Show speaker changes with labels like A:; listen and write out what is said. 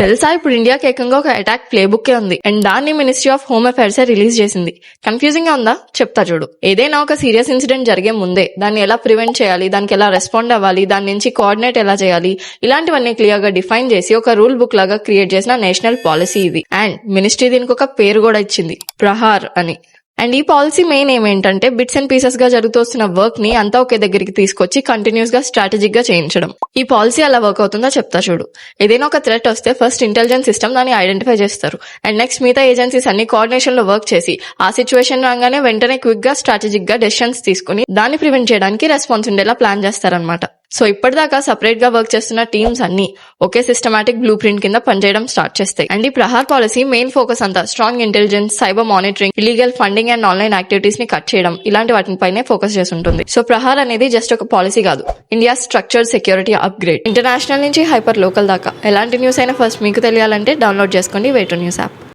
A: తెలుసా, ఇప్పుడు ఇండియాకి ఏకంగా ఒక అటాక్ ప్లే బుక్ ఉంది అండ్ దాన్ని ministry of home affairs release చేసింది. కన్ఫ్యూజింగ్ గా ఉందా? చెప్తా చూడు. ఏదైనా ఒక సీరియస్ ఇన్సిడెంట్ జరిగే ముందే దాన్ని ఎలా ప్రివెంట్ చేయాలి, దానికి ఎలా రెస్పాండ్ అవ్వాలి, దాని నుంచి కోఆర్డినేట్ ఎలా చేయాలి, ఇలాంటివన్నీ క్లియర్ గా డిఫైన్ చేసి ఒక రూల్ బుక్ లాగా క్రియేట్ చేసిన నేషనల్ పాలసీ ఇది. అండ్ మినిస్ట్రీ దీనికి ఒక పేరు కూడా ఇచ్చింది, ప్రహార్ అని. అండ్ ఈ పాలసీ మెయిన్ ఏమేంటంటే బిట్స్ అండ్ పీసెస్ గా జరుగుతోస్తున్న వర్క్ ని అంతా ఒకే దగ్గరికి తీసుకొచ్చి కంటిన్యూస్ గా స్ట్రాటజిక్ గా చేయించడం. ఈ పాలసీ ఎలా వర్క్ అవుతుందో చెప్తా చూడు. ఏదైనా ఒక థ్రెట్ వస్తే ఫస్ట్ ఇంటెలిజెన్స్ సిస్టమ్ దాన్ని ఐడెంటిఫై చేస్తారు అండ్ నెక్స్ట్ మిగతా ఏజెన్సీస్ అన్ని కోఆర్డినేషన్ లో వర్క్ చేసి ఆ సిచ్యువేషన్ రాగానే వెంటనే క్విక్ గా స్ట్రాటజిక్ గా డెసిషన్స్ తీసుకుని దాన్ని ప్రివెంట్ చేయడానికి రెస్పాన్స్ ఉండేలా ప్లాన్ చేస్తారనమాట. సో ఇప్పటిదాకా సపరేట్ గా వర్క్ చేస్తున్న టీమ్స్ అన్ని ఒకే సిస్టమాటిక్ బ్లూ ప్రింట్ కింద పనిచేయడం స్టార్ట్ చేస్తాయి. అండ్ ఈ ప్రహార్ పాలసీ మెయిన్ ఫోకస్ అంతా strong intelligence, cyber monitoring, illegal funding and online activities ని కట్ చేయడం, ఇలాంటి వాటిపైనే ఫోకస్ చేసి ఉంటుంది. సో ప్రహార్ అనేది జస్ట్ ఒక పాలసీ కాదు, India structured security upgrade. International నుంచి హైపర్ లోకల్ దాకా ఎలాంటి న్యూస్ అయినా ఫస్ట్ మీకు తెలియాలంటే డౌన్లోడ్ చేసుకోండి వే2న్యూస్ యాప్.